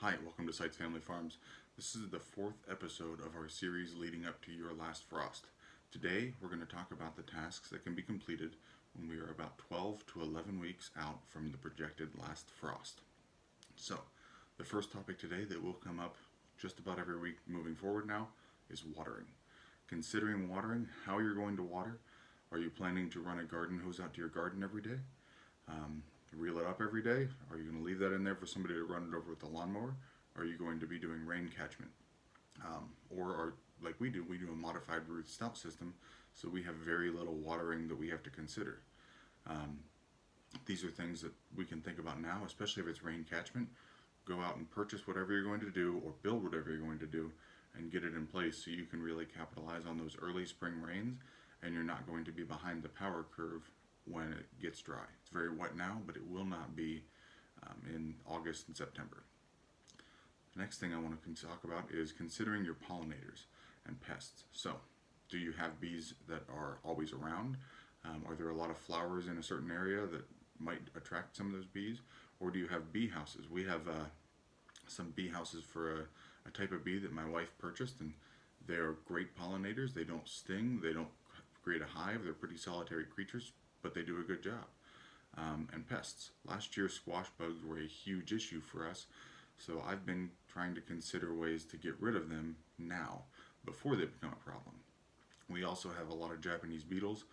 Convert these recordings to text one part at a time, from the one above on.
Hi, welcome to Sites Family Farms. This is the fourth episode of our series leading up to your last frost. Today, we're going to talk about the tasks that can be completed when we are about 12 to 11 weeks out from the projected last frost. So, the first topic today that will come up just about every week moving forward now is watering. Considering watering, how you're going to water. Are you planning to run a garden hose out to your garden every day? Reel it up every day? Are you going to leave that in there for somebody to run it over with the lawnmower? Are you going to be doing rain catchment? Like we do a modified root stout system, so we have very little watering that we have to consider. Um, these are things that we can think about now, especially if it's rain catchment. Go out and purchase whatever you're going to do or build whatever you're going to do and get it in place so you can really capitalize on those early spring rains and you're not going to be behind the power curve when it gets dry. It's very wet now, but it will not be in August and September. The next thing I want to talk about is considering your pollinators and pests. So, do you have bees that are always around? Are there a lot of flowers in a certain area that might attract some of those bees? Or do you have bee houses? We have some bee houses for a type of bee that my wife purchased, and they're great pollinators. They don't sting, they don't create a hive, they're pretty solitary creatures, but they do a good job. And pests. Last year, squash bugs were a huge issue for us, so I've been trying to consider ways to get rid of them now, before they become a problem. We also have a lot of Japanese beetles.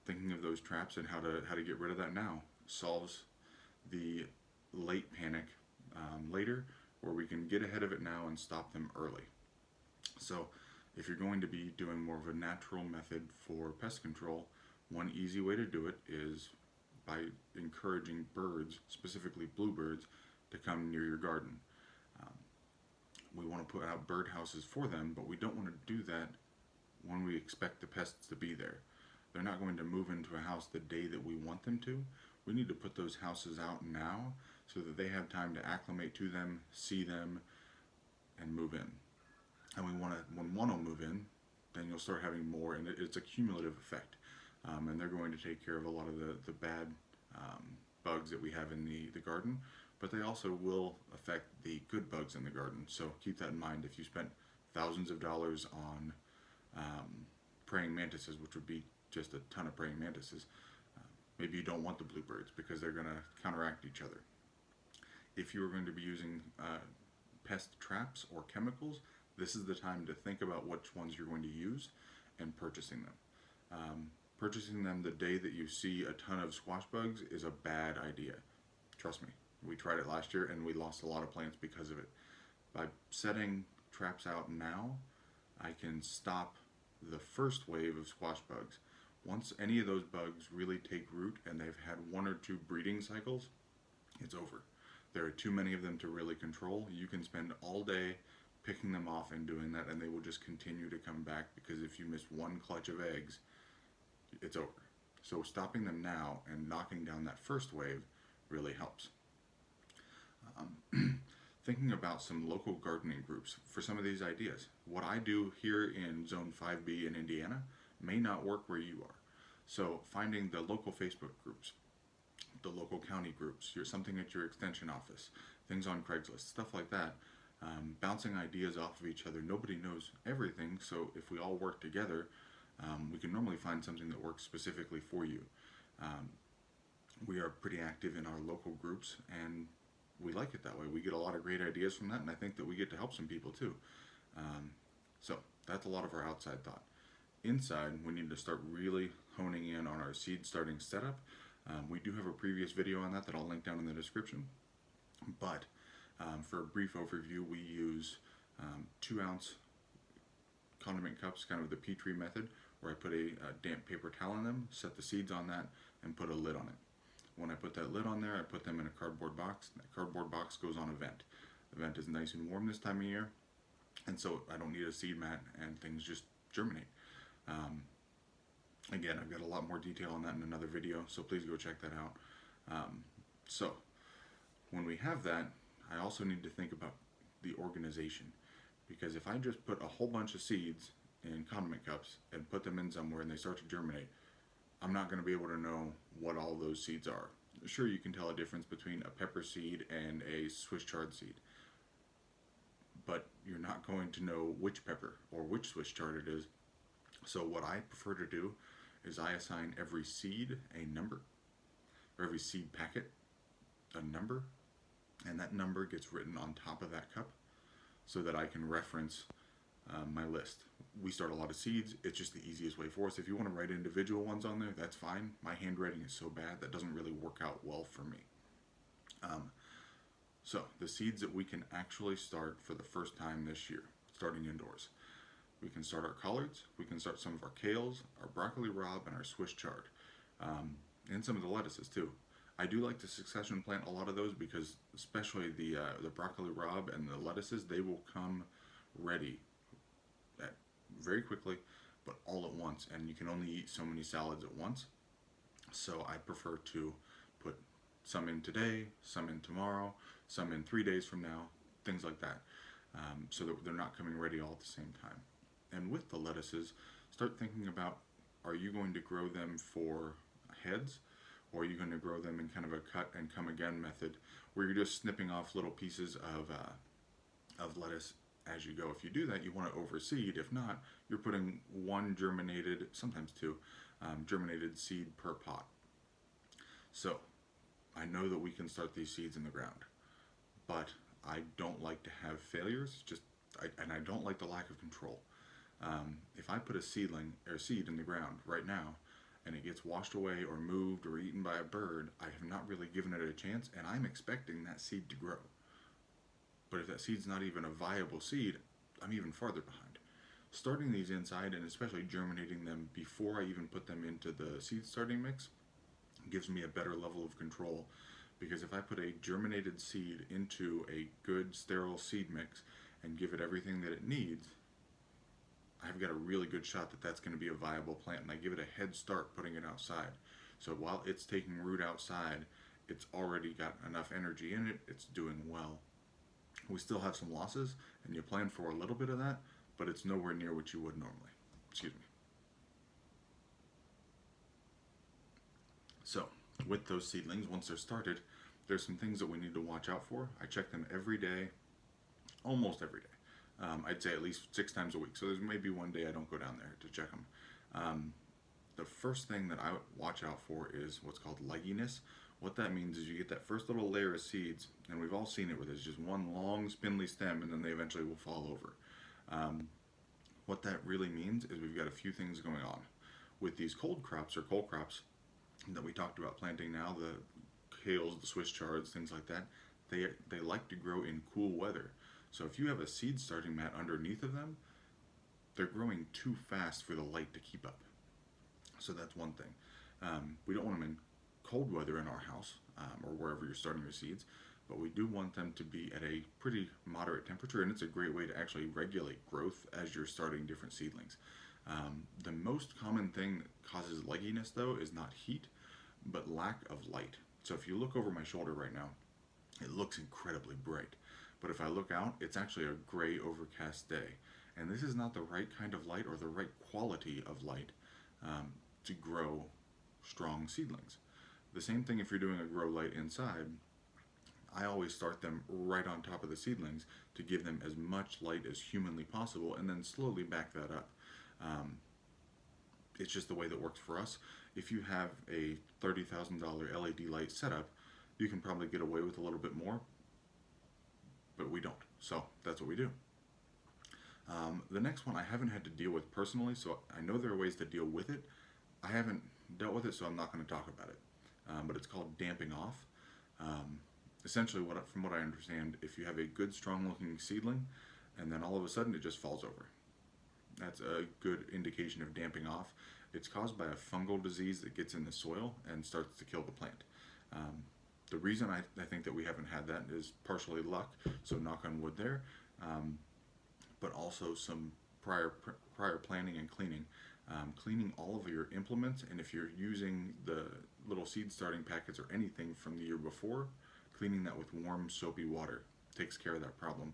Thinking of those traps and how to get rid of that now solves the late panic later, or we can get ahead of it now and stop them early. So, if you're going to be doing more of a natural method for pest control, one easy way to do it is by encouraging birds, specifically bluebirds, to come near your garden. Um, we want to put out bird houses for them, but we don't want to do that when we expect the pests to be there. They're not going to move into a house the day that we want them to. We need to put those houses out now so that they have time to acclimate to them, see them, and move in. And when one will move in, then you'll start having more, and it's a cumulative effect. And they're going to take care of a lot of the bad bugs that we have in the garden, but they also will affect the good bugs in the garden. So keep that in mind. If you spent thousands of dollars on praying mantises, which would be just a ton of praying mantises, maybe you don't want the bluebirds because they're going to counteract each other. If you are going to be using pest traps or chemicals, this is the time to think about which ones you're going to use and purchasing them. Purchasing them the day that you see a ton of squash bugs is a bad idea. Trust me, we tried it last year and we lost a lot of plants because of it. By setting traps out now, I can stop the first wave of squash bugs. Once any of those bugs really take root and they've had one or two breeding cycles, it's over. There are too many of them to really control. You can spend all day picking them off and doing that, and they will just continue to come back because if you miss one clutch of eggs, it's over. So stopping them now and knocking down that first wave really helps. Thinking about some local gardening groups for some of these ideas. What I do here in Zone 5B in Indiana may not work where you are. So finding the local Facebook groups, the local county groups, something at your extension office, things on Craigslist, stuff like that. Bouncing ideas off of each other. Nobody knows everything, so if we all work together, we can normally find something that works specifically for you. We are pretty active in our local groups, and we like it that way. We get a lot of great ideas from that, and I think that we get to help some people too. So that's a lot of our outside thought. Inside, we need to start really honing in on our seed starting setup. We do have a previous video on that I'll link down in the description. But for a brief overview, we use 2-ounce condiment cups, kind of the Petri method, where I put a damp paper towel in them, set the seeds on that, and put a lid on it. When I put that lid on there, I put them in a cardboard box. That cardboard box goes on a vent. The vent is nice and warm this time of year, and so I don't need a seed mat, and things just germinate. Again, I've got a lot more detail on that in another video, so please go check that out. So, when we have that, I also need to think about the organization. Because if I just put a whole bunch of seeds in condiment cups and put them in somewhere and they start to germinate, I'm not going to be able to know what all those seeds are. Sure, you can tell a difference between a pepper seed and a Swiss chard seed. but you're not going to know which pepper or which Swiss chard it is. So what I prefer to do is I assign every seed a number, or every seed packet a number, and that number gets written on top of that cup so that I can reference my list. We start a lot of seeds. It's just the easiest way for us. If you want to write individual ones on there, that's fine. My handwriting is so bad that doesn't really work out well for me. So the seeds that we can actually start for the first time this year, starting indoors. We can start our collards. We can start some of our kales, our broccoli rabe, and our Swiss chard, and some of the lettuces too. I do like to succession plant a lot of those because, especially the broccoli rabe and the lettuces, they will come ready very quickly, but all at once, and you can only eat so many salads at once. So I prefer to put some in today, some in tomorrow, some in 3 days from now, things like that, so that they're not coming ready all at the same time. And with the lettuces, start thinking about, are you going to grow them for heads, or are you going to grow them in kind of a cut and come again method, where you're just snipping off little pieces of lettuce as you go? If you do that, you want to overseed. If not, you're putting one germinated, sometimes two, germinated seed per pot. So I know that we can start these seeds in the ground, but I don't like to have failures, and I don't like the lack of control. If I put a seedling or seed in the ground right now and it gets washed away or moved or eaten by a bird, I have not really given it a chance, and I'm expecting that seed to grow. But if that seed's not even a viable seed, I'm even farther behind. Starting these inside, and especially germinating them before I even put them into the seed starting mix, gives me a better level of control, because if I put a germinated seed into a good sterile seed mix and give it everything that it needs, I've got a really good shot that that's going to be a viable plant, and I give it a head start putting it outside. So while it's taking root outside, it's already got enough energy in it, it's doing well. We still have some losses, and you plan for a little bit of that, but it's nowhere near what you would normally. Excuse me. So, with those seedlings, once they're started, there's some things that we need to watch out for. I check them every day, almost every day. I'd say at least 6 times a week. So there's maybe one day I don't go down there to check them. The first thing that I watch out for is what's called legginess. What that means is you get that first little layer of seeds, and we've all seen it where there's just one long spindly stem and then they eventually will fall over. What that really means is we've got a few things going on. With these cold crops or cole crops that we talked about planting now, the kales, the Swiss chards, things like that, they like to grow in cool weather. So if you have a seed starting mat underneath of them, they're growing too fast for the light to keep up. So that's one thing. We don't want them in cold weather in our house, or wherever you're starting your seeds, but we do want them to be at a pretty moderate temperature, and it's a great way to actually regulate growth as you're starting different seedlings. The most common thing that causes legginess, though, is not heat, but lack of light. So if you look over my shoulder right now, it looks incredibly bright. But if I look out, it's actually a gray, overcast day. And this is not the right kind of light or the right quality of light to grow strong seedlings. The same thing if you're doing a grow light inside. I always start them right on top of the seedlings to give them as much light as humanly possible, and then slowly back that up. It's just the way that works for us. If you have a $30,000 LED light setup, you can probably get away with a little bit more, but we don't. So that's what we do. The next one I haven't had to deal with personally, so I know there are ways to deal with it. I haven't dealt with it, so I'm not going to talk about it. But it's called damping off. Essentially, from what I understand, if you have a good, strong-looking seedling, and then all of a sudden it just falls over, that's a good indication of damping off. It's caused by a fungal disease that gets in the soil and starts to kill the plant. The reason I think that we haven't had that is partially luck, so knock on wood there, but also some prior planning and cleaning. Cleaning all of your implements, and if you're using the little seed starting packets or anything from the year before, cleaning that with warm soapy water takes care of that problem.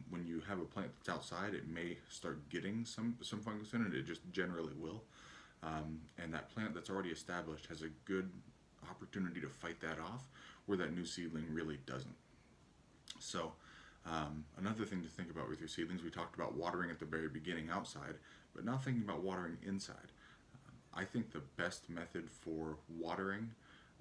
When you have a plant that's outside, it may start getting some fungus in it. It just generally will. And that plant that's already established has a good opportunity to fight that off, where that new seedling really doesn't. So Another thing to think about with your seedlings, we talked about watering at the very beginning outside, but now thinking about watering inside. I think the best method for watering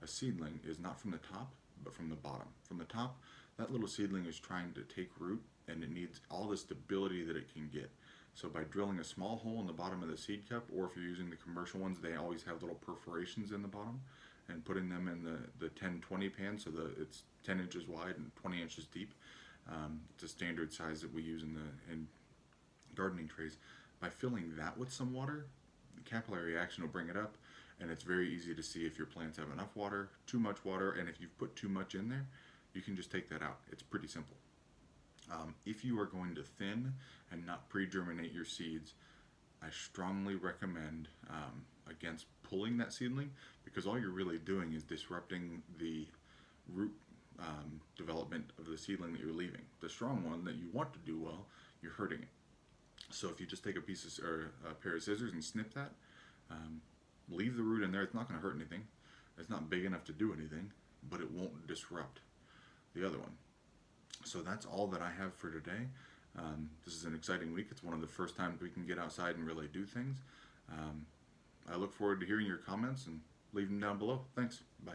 a seedling is not from the top, but from the bottom. From the top, that little seedling is trying to take root and it needs all the stability that it can get. So by drilling a small hole in the bottom of the seed cup, or if you're using the commercial ones, they always have little perforations in the bottom, and putting them in the 10-20 pan so that it's 10 inches wide and 20 inches deep. It's a standard size that we use in gardening trays. By filling that with some water, the capillary action will bring it up, and it's very easy to see if your plants have enough water, too much water, and if you've put too much in there, you can just take that out. It's pretty simple. If you are going to thin and not pre-germinate your seeds, I strongly recommend against pulling that seedling, because all you're really doing is disrupting the root development of the seedling that you're leaving. The strong one that you want to do well, you're hurting it. So if you just take a pair of scissors and snip that, leave the root in there. It's not going to hurt anything. It's not big enough to do anything, but it won't disrupt the other one. So that's all that I have for today. This is an exciting week. It's one of the first times we can get outside and really do things. I look forward to hearing your comments and leave them down below. Thanks. Bye.